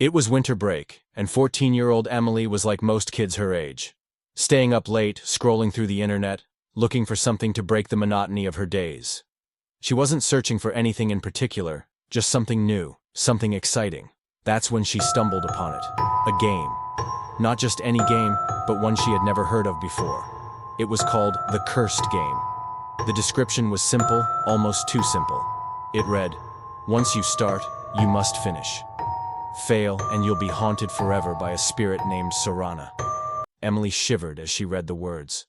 It was winter break, and 14-year-old Emily was like most kids her age. Staying up late, scrolling through the internet, looking for something to break the monotony of her days. She wasn't searching for anything in particular, just something new, something exciting. That's when she stumbled upon it. A game. Not just any game, but one she had never heard of before. It was called The Cursed Game. The description was simple, almost too simple. It read, "Once you start, you must finish. Fail, and you'll be haunted forever by a spirit named Sorana." Emily shivered as she read the words.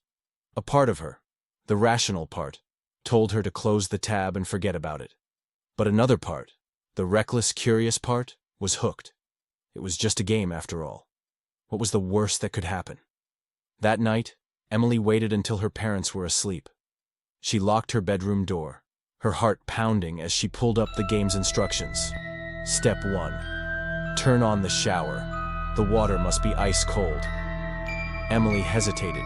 A part of her, the rational part, told her to close the tab and forget about it. But another part, the reckless, curious part, was hooked. It was just a game after all. What was the worst that could happen? That night, Emily waited until her parents were asleep. She locked her bedroom door, her heart pounding as she pulled up the game's instructions. Step 1. Turn on the shower. The water must be ice cold. Emily hesitated.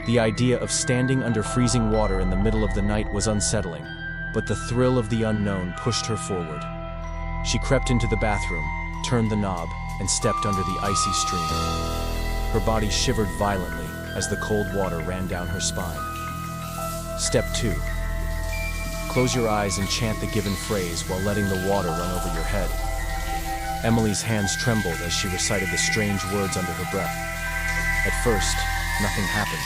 The idea of standing under freezing water in the middle of the night was unsettling, but the thrill of the unknown pushed her forward. She crept into the bathroom, turned the knob, and stepped under the icy stream. Her body shivered violently as the cold water ran down her spine. Step 2. Close your eyes and chant the given phrase while letting the water run over your head. Emily's hands trembled as she recited the strange words under her breath. At first, nothing happened.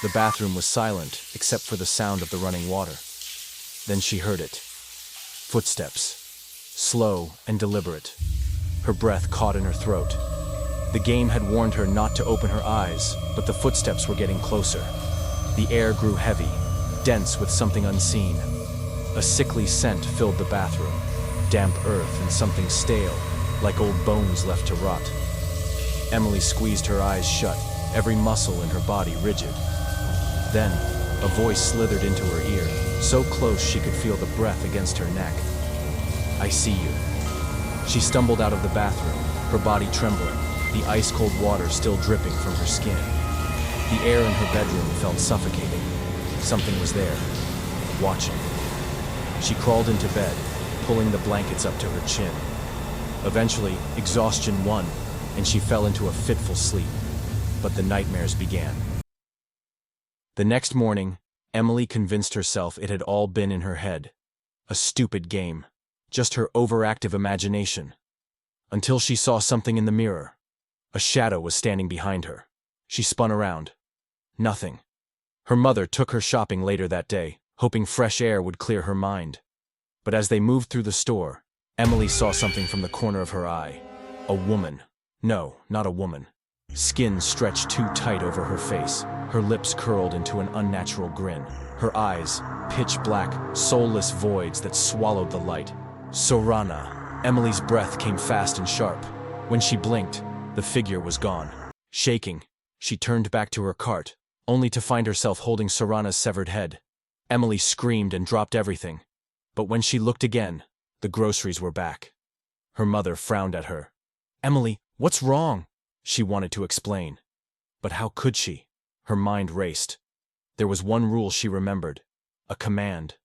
The bathroom was silent except for the sound of the running water. Then she heard it. Footsteps. Slow and deliberate. Her breath caught in her throat. The game had warned her not to open her eyes, but the footsteps were getting closer. The air grew heavy, dense with something unseen. A sickly scent filled the bathroom. Damp earth and something stale, like old bones left to rot. Emily squeezed her eyes shut, every muscle in her body rigid. Then, a voice slithered into her ear, so close she could feel the breath against her neck. "I see you." She stumbled out of the bathroom, her body trembling, the ice-cold water still dripping from her skin. The air in her bedroom felt suffocating. Something was there, watching. She crawled into bed, pulling the blankets up to her chin. Eventually, exhaustion won, and she fell into a fitful sleep. But the nightmares began. The next morning, Emily convinced herself it had all been in her head. A stupid game. Just her overactive imagination. Until she saw something in the mirror. A shadow was standing behind her. She spun around. Nothing. Her mother took her shopping later that day, hoping fresh air would clear her mind. But as they moved through the store, Emily saw something from the corner of her eye. A woman. No, not a woman. Skin stretched too tight over her face, her lips curled into an unnatural grin. Her eyes, pitch black, soulless voids that swallowed the light. Sorana. Emily's breath came fast and sharp. When she blinked, the figure was gone. Shaking, she turned back to her cart, only to find herself holding Sorana's severed head. Emily screamed and dropped everything. But when she looked again, the groceries were back. Her mother frowned at her. "Emily, what's wrong?" She wanted to explain. But how could she? Her mind raced. There was one rule she remembered. A command.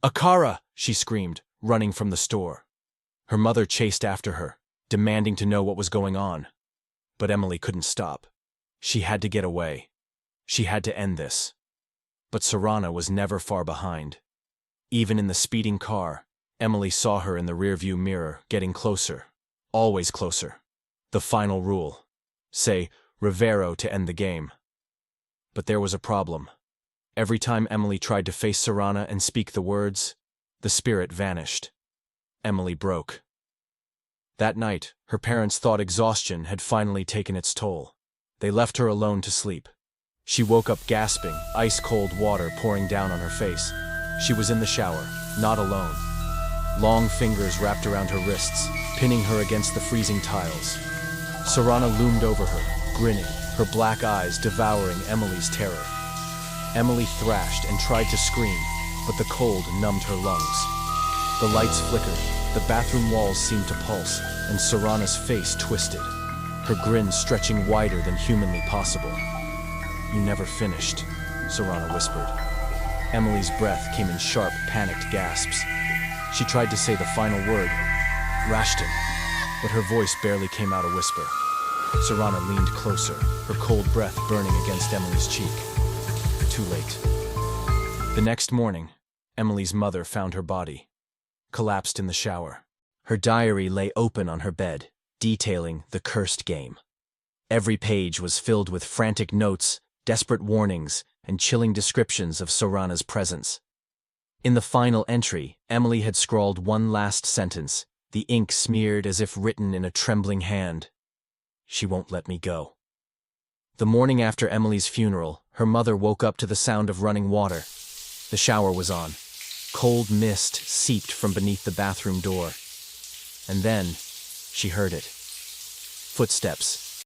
"Akara!" she screamed, running from the store. Her mother chased after her, demanding to know what was going on. But Emily couldn't stop. She had to get away. She had to end this. But Sorana was never far behind. Even in the speeding car, Emily saw her in the rearview mirror, getting closer. Always closer. The final rule. Say, Rivero to end the game. But there was a problem. Every time Emily tried to face Sorana and speak the words, the spirit vanished. Emily broke. That night, her parents thought exhaustion had finally taken its toll. They left her alone to sleep. She woke up gasping, ice-cold water pouring down on her face. She was in the shower, not alone. Long fingers wrapped around her wrists, pinning her against the freezing tiles. Sorana loomed over her, grinning, her black eyes devouring Emily's terror. Emily thrashed and tried to scream, but the cold numbed her lungs. The lights flickered, the bathroom walls seemed to pulse, and Sorana's face twisted, her grin stretching wider than humanly possible. "You never finished," Sorana whispered. Emily's breath came in sharp, panicked gasps. She tried to say the final word, "Rashton." but her voice barely came out a whisper. Sorana leaned closer, her cold breath burning against Emily's cheek. Too late. The next morning, Emily's mother found her body, collapsed in the shower. Her diary lay open on her bed, detailing the cursed game. Every page was filled with frantic notes, desperate warnings, and chilling descriptions of Sorana's presence. In the final entry, Emily had scrawled one last sentence, the ink smeared as if written in a trembling hand. She won't let me go. The morning after Emily's funeral, her mother woke up to the sound of running water. The shower was on. Cold mist seeped from beneath the bathroom door. And then, she heard it. Footsteps,